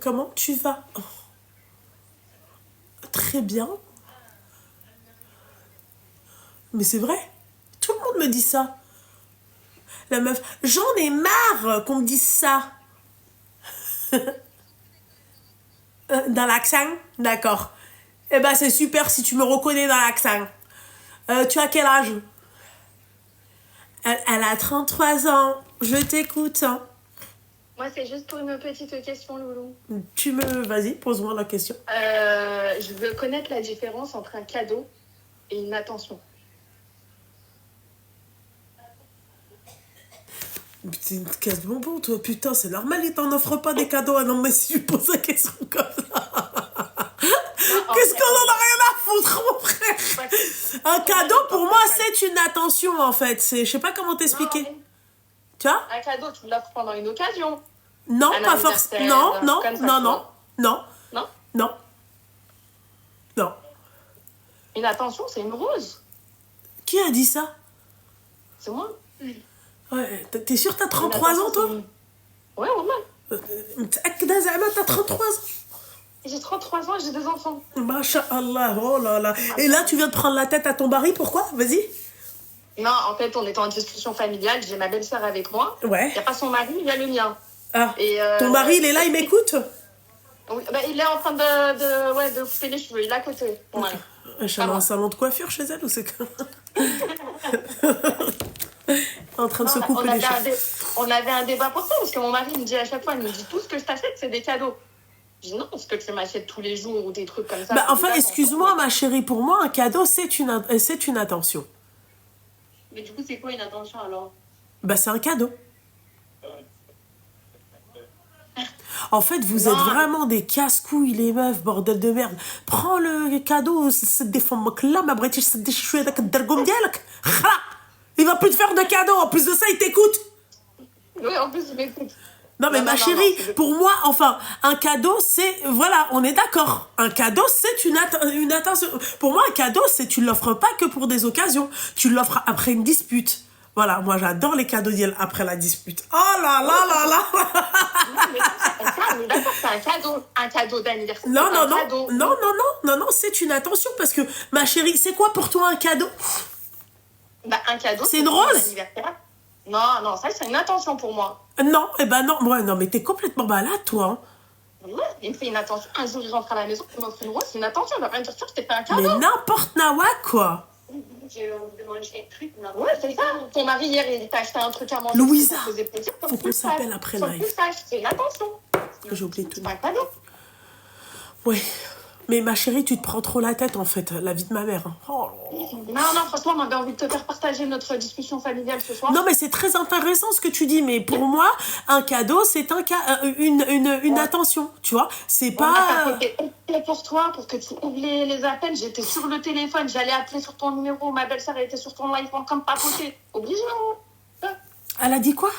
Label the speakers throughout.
Speaker 1: Comment tu vas? Très bien. Mais c'est vrai. Tout le monde me dit ça. La meuf, j'en ai marre qu'on me dise ça. Dans l'accent? D'accord. Eh ben, c'est super si tu me reconnais dans l'accent. Tu as quel âge? Elle a 33 ans. Je t'écoute. Hein.
Speaker 2: Moi, c'est juste pour une petite question, Loulou.
Speaker 1: Vas-y, pose-moi la question.
Speaker 2: Je veux connaître la différence entre un cadeau et une attention.
Speaker 1: C'est une casse bonbon, toi. Putain, c'est normal, il t'en offre pas des cadeaux. Ah non, mais si tu poses la question comme ça. Qu'est-ce qu'on en a rien à foutre, mon frère? Un cadeau, pour moi, c'est une attention, en fait. Je sais pas comment t'expliquer. Tu vois?
Speaker 2: Un cadeau, tu l'offres pendant une occasion.
Speaker 1: Non, pas forcément. Non, non.
Speaker 2: Une attention, c'est une rose.
Speaker 1: Qui a dit ça?
Speaker 2: C'est moi.
Speaker 1: Ouais, t'es sûr que t'as 33 ans, toi?
Speaker 2: Ouais, normal.
Speaker 1: T'as 33 ans?
Speaker 2: J'ai 33 ans et j'ai 2 enfants.
Speaker 1: Masha'Allah, oh là là. Et là, tu viens de prendre la tête à ton mari, pourquoi? Vas-y.
Speaker 2: Non, en fait, on était en discussion familiale. J'ai ma belle-sœur avec moi.
Speaker 1: Ouais.
Speaker 2: Il n'y a pas son mari, il y a le mien.
Speaker 1: Ah. Et ton mari, il est là, il m'écoute?
Speaker 2: Oui, bah, il est en train de couper les cheveux. Il est à côté. Ouais.
Speaker 1: Elle a un salon de coiffure chez elle ou c'est quoi? En train de se couper les cheveux.
Speaker 2: On avait un débat pour ça, parce que mon mari me dit à chaque fois, il me dit tout ce que je t'achète, c'est des cadeaux. Je dis non, parce que tu m'achètes tous les jours ou des trucs comme ça.
Speaker 1: Bah, enfin, excuse-moi, ma chérie, pour moi, un cadeau, c'est une attention.
Speaker 2: Mais du coup, c'est quoi une attention alors?
Speaker 1: Bah, c'est un cadeau. En fait, vous êtes vraiment des casse-couilles, les meufs, bordel de merde. Prends le cadeau, c'est des femmes là, ma british, c'est des chouettes avec le dergom dialek. Il va plus te faire de cadeau. En plus de ça, il t'écoute.
Speaker 2: Oui, en plus, il m'écoute.
Speaker 1: Non, mais ma chérie, pour moi, enfin, un cadeau, c'est... Voilà, on est d'accord. Un cadeau, c'est une attention. Pour moi, un cadeau, tu l'offres pas que pour des occasions. Tu l'offres après une dispute. Voilà, moi, j'adore les cadeaux d'hier après la dispute. Oh là là là là.
Speaker 2: Non, mais d'accord, c'est un cadeau d'anniversaire.
Speaker 1: Non, c'est une attention parce que, ma chérie, c'est quoi pour toi un cadeau?
Speaker 2: Bah, un cadeau,
Speaker 1: c'est une rose.
Speaker 2: Non, ça, c'est une attention pour moi.
Speaker 1: Non, ouais, non, mais t'es complètement malade, toi.
Speaker 2: Ouais, il me fait une attention. Un jour, il rentre à la maison, il m'offre une rose, c'est une attention. Il va pas me dire que je t'ai fait un cadeau.
Speaker 1: Mais n'importe nawa, quoi.
Speaker 2: J'ai envie de manger un truc. Ouais, c'est ça. Ton mari, hier, il t'a acheté un truc à manger.
Speaker 1: Louisa, faut qu'on s'appelle après live.
Speaker 2: C'est une attention.
Speaker 1: J'ai oublié tout.
Speaker 2: C'est pas un cadeau.
Speaker 1: Ouais. Mais ma chérie, tu te prends trop la tête, en fait, la vie de ma mère. Oh.
Speaker 2: Non, franchement, on avait envie de te faire partager notre discussion familiale ce soir.
Speaker 1: Non, mais c'est très intéressant ce que tu dis, mais pour moi, un cadeau, c'est une attention, tu vois. C'est pas...
Speaker 2: C'était pour toi, pour que tu ouvres les appels. J'étais sur le téléphone, j'allais appeler sur ton numéro. Ma belle-sœur, elle était sur ton live en train de papoter. Obligé, hein.
Speaker 1: Elle a dit quoi?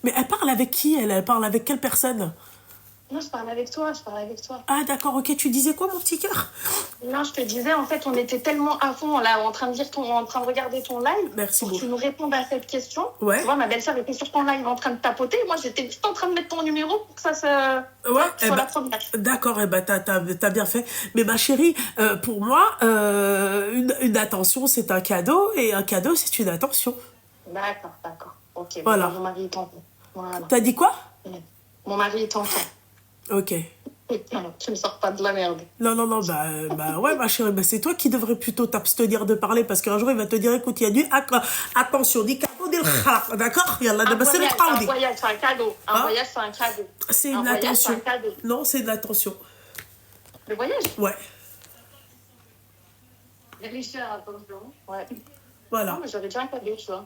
Speaker 1: Mais elle parle avec qui? Elle parle avec quelle personne?
Speaker 2: Non, je parle avec toi.
Speaker 1: Ah, d'accord, ok. Tu disais quoi, mon petit cœur?
Speaker 2: Non, je te disais, en fait, on était tellement à fond, là, en train de regarder ton live.
Speaker 1: Merci beaucoup.
Speaker 2: Pour que tu nous répondes à cette question.
Speaker 1: Ouais.
Speaker 2: Tu vois, ma belle-sœur était sur ton live en train de tapoter. Moi, j'étais juste en train de mettre ton numéro pour que ça se...
Speaker 1: Ouais,
Speaker 2: soit la première.
Speaker 1: D'accord, t'as bien fait. Mais ma chérie, pour moi, une attention, c'est un cadeau, et un cadeau, c'est une attention.
Speaker 2: D'accord. Ok,
Speaker 1: voilà.
Speaker 2: Mon mari est tentant. Voilà.
Speaker 1: T'as dit quoi?
Speaker 2: Mon mari est tentant.
Speaker 1: Ok.
Speaker 2: Tu me sors pas de la merde.
Speaker 1: Non, bah ouais, ma chérie, c'est toi qui devrais plutôt t'abstenir de parler, parce qu'un jour, il va te dire, écoute, il y a du... Attention, dis cadeau, dis le d'accord?
Speaker 2: Un voyage, c'est un cadeau. Un voyage, c'est un cadeau.
Speaker 1: C'est une attention. Non, c'est une attention.
Speaker 2: Le voyage?
Speaker 1: Ouais.
Speaker 2: Réfléchir à attention. Ouais.
Speaker 1: Voilà.
Speaker 2: Non, mais j'aurais déjà un cadeau, tu vois.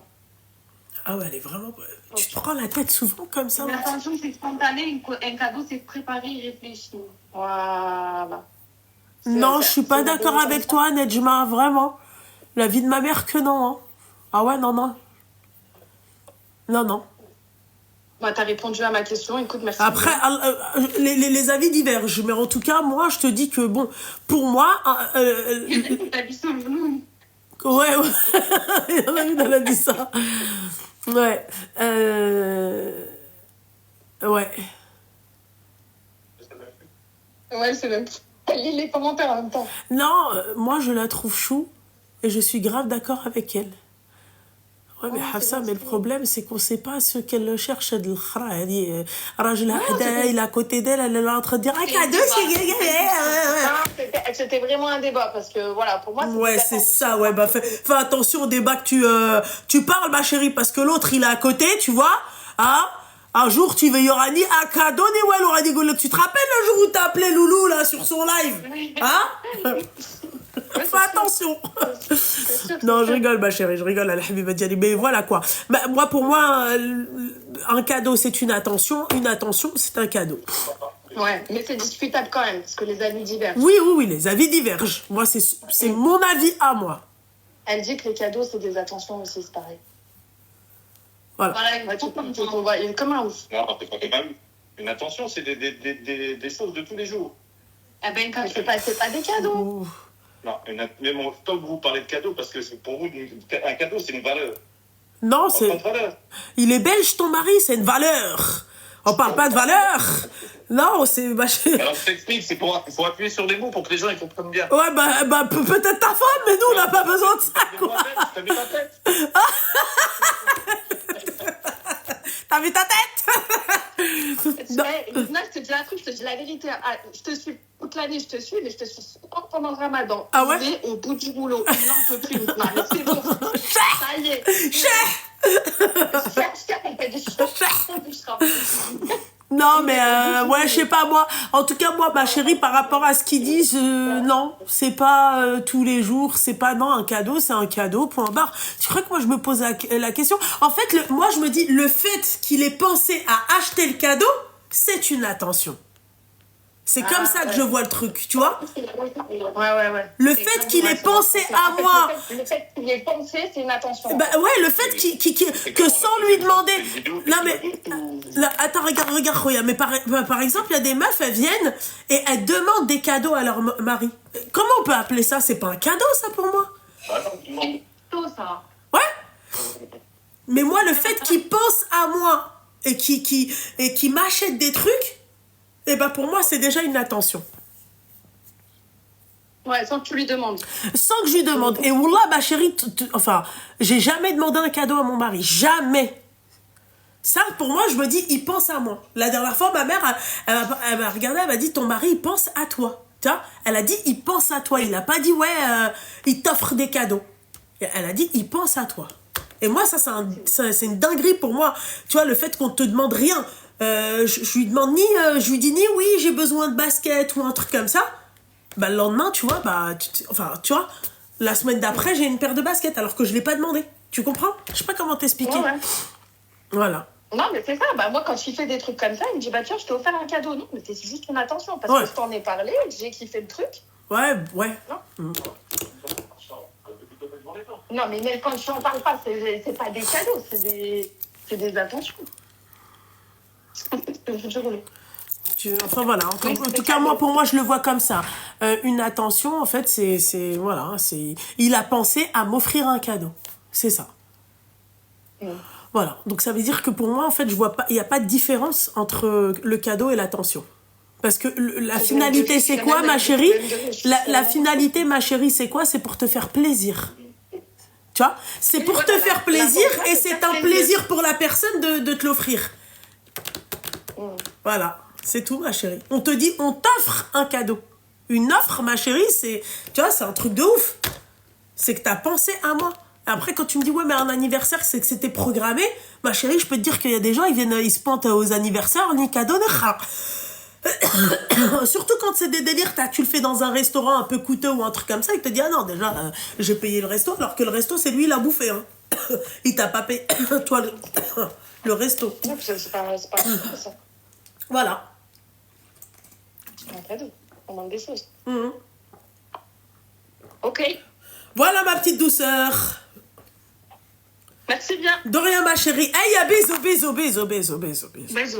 Speaker 1: Ah ouais, elle est vraiment... Tu te prends la tête souvent comme ça.
Speaker 2: Une attention, c'est spontané. Un cadeau, c'est préparé et réfléchi. Voilà.
Speaker 1: Non, je suis pas d'accord avec toi, Nedjma, vraiment. La vie de ma mère que non. Hein. Ah ouais, non.
Speaker 2: Bah, t'as répondu à ma question, écoute, merci.
Speaker 1: Après, les avis divergent, mais en tout cas, moi, je te dis que, bon, pour moi...
Speaker 2: T'as vu ça,
Speaker 1: Ouais. Il y en a une, elle a dit ça. Ouais. Ouais.
Speaker 2: Ouais, c'est même. Elle lit les commentaires en même temps.
Speaker 1: Non, moi je la trouve chou et je suis grave d'accord avec elle. Ouais, mais
Speaker 2: Ouais, c'est
Speaker 1: Hafsa,
Speaker 2: bon,
Speaker 1: mais le
Speaker 2: c'est bon.
Speaker 1: problème, c'est qu'on sait pas ce qu'elle cherche de l'khra. Elle dit, Rajla
Speaker 2: Non,
Speaker 1: Hada, il est à côté d'elle, elle est en train de dire, ah,
Speaker 2: c'était un
Speaker 1: cadeau,
Speaker 2: débat. C'était vraiment un débat parce que voilà, pour moi, c'est
Speaker 1: Ouais,
Speaker 2: des
Speaker 1: c'est
Speaker 2: attentes.
Speaker 1: ça, ouais, bah fais attention au débat que tu parles, ma chérie, parce que l'autre, il est à côté, tu vois, hein. Un jour, tu veux, il y aura ni un cadeau, ni ouais, il aura dit, tu te rappelles le jour où t'as appelé Loulou, là, sur son live? Hein?
Speaker 2: Ouais,
Speaker 1: Fais attention.
Speaker 2: c'est sûr,
Speaker 1: Non,
Speaker 2: c'est
Speaker 1: je
Speaker 2: sûr.
Speaker 1: rigole, ma chérie, je rigole, Al-Habiba Dialli. Mais voilà quoi. Bah, moi, pour moi, un cadeau, c'est une attention, c'est un cadeau.
Speaker 2: Ouais, mais c'est discutable quand même, parce que les avis divergent.
Speaker 1: Oui, oui, oui, les avis divergent. Moi, c'est mon avis à moi.
Speaker 2: Elle dit que les cadeaux, c'est des attentions aussi, c'est pareil.
Speaker 1: Voilà.
Speaker 2: Voilà, il est comme un ouf.
Speaker 3: Non, c'est pas quand même. Une attention, c'est des choses de tous les jours.
Speaker 2: Eh ben, c'est pas des cadeaux.
Speaker 1: Ouh.
Speaker 3: Non, mais bon, tant que vous parlez de cadeau, parce que pour vous, un cadeau, c'est une valeur.
Speaker 1: Non,
Speaker 3: Pas de valeur.
Speaker 1: il est belge, ton mari, c'est une valeur. On parle pas de valeur. Non, c'est... Bah,
Speaker 3: Alors, je t'explique, il faut appuyer sur les mots pour que les gens ils comprennent bien.
Speaker 1: Ouais, bah peut-être ta femme, mais nous, on n'a pas besoin de ça, quoi.
Speaker 3: T'as vu ma tête?
Speaker 1: T'as vu ta tête? Non.
Speaker 2: Là, je te dis un truc, je te dis la vérité. Ah, je te suis toute l'année, je te suis, mais je te suis souvent pendant le ramadan.
Speaker 1: Ah ouais?
Speaker 2: Il est au bout du rouleau, il n'en peut plus. Non, mais c'est bon. Ça y est.
Speaker 1: Non, mais ouais, je sais pas, moi. En tout cas, moi, ma chérie, par rapport à ce qu'ils disent, non, c'est pas tous les jours, c'est pas, non, un cadeau, c'est un cadeau, point barre. Tu crois que moi, je me pose la question? En fait, moi, je me dis, le fait qu'il ait pensé à acheter le cadeau, c'est une attention. C'est comme ça que je vois le truc, tu vois?
Speaker 2: Ouais.
Speaker 1: Le fait qu'il ait pensé à moi...
Speaker 2: Le fait qu'il ait pensé, c'est une attention.
Speaker 1: Bah ouais, le fait que sans lui demander... Non mais... Là, attends, regarde, Khoya. Mais par exemple, il y a des meufs, elles viennent et elles demandent des cadeaux à leur mari. Comment on peut appeler ça? C'est pas un cadeau, ça, pour moi?
Speaker 2: C'est tout ça.
Speaker 1: Ouais. Mais moi, le fait qu'il pense à moi et qu'il m'achète des trucs, eh ben pour moi, c'est déjà une attention.
Speaker 2: Ouais, sans que tu lui demandes.
Speaker 1: Sans que je lui demande. Et wallah, ma chérie, enfin, j'ai jamais demandé un cadeau à mon mari. Jamais. Ça, pour moi, je me dis, il pense à moi. La dernière fois, ma mère, elle m'a regardé, elle m'a dit, ton mari, il pense à toi. Tu vois? Elle a dit, il pense à toi. Il a pas dit, ouais, il t'offre des cadeaux. Et elle a dit, il pense à toi. Et moi, ça, c'est une dinguerie pour moi. Tu vois, le fait qu'on te demande rien. Je lui demande je lui dis ni oui, j'ai besoin de basket ou un truc comme ça. Bah, le lendemain, tu vois, tu vois, la semaine d'après, j'ai une paire de baskets alors que je l'ai pas demandé. Tu comprends? Je sais pas comment t'expliquer.
Speaker 2: Ouais.
Speaker 1: Voilà.
Speaker 2: Non, mais c'est ça. Bah, moi, quand il fait des trucs comme ça, il me dit, bah, tiens, je t'ai offert un cadeau. Non, mais c'est juste une attention. Parce que je t'en ai parlé, j'ai kiffé le truc.
Speaker 1: Ouais.
Speaker 2: Non, mais même quand je n'en parle pas, c'est pas des cadeaux, c'est des attentions.
Speaker 1: Enfin voilà, en tout cas moi, pour moi, je le vois comme ça. Une attention, en fait, voilà, il a pensé à m'offrir un cadeau. C'est ça. Voilà, donc ça veut dire que pour moi, en fait, je vois pas, il n'y a pas de différence entre le cadeau et l'attention. Parce que la finalité, c'est quoi, ma chérie? La finalité, ma chérie, c'est quoi? C'est pour te faire plaisir. Tu vois? C'est pour te faire plaisir et c'est un plaisir pour la personne de te l'offrir. Voilà, c'est tout, ma chérie. On te dit, on t'offre un cadeau. Une offre, ma chérie, tu vois, c'est un truc de ouf. C'est que t'as pensé à moi. Après, quand tu me dis, ouais, mais un anniversaire, c'est que c'était programmé, ma chérie, je peux te dire qu'il y a des gens, ils se pointent aux anniversaires, ni cadeau, ni rien. Surtout quand c'est des délires, tu le fais dans un restaurant un peu coûteux ou un truc comme ça, il te dit, ah non, déjà, j'ai payé le resto, alors que le resto, c'est lui, il a bouffé. Hein. Il t'a pas payé, toi, le resto.
Speaker 2: Non, c'est pas ça.
Speaker 1: Voilà.
Speaker 2: C'est un cadeau. On demande des choses. Ok.
Speaker 1: Voilà, ma petite douceur.
Speaker 2: Merci bien.
Speaker 1: De rien, ma chérie. Hey, bisous.
Speaker 2: Bisous.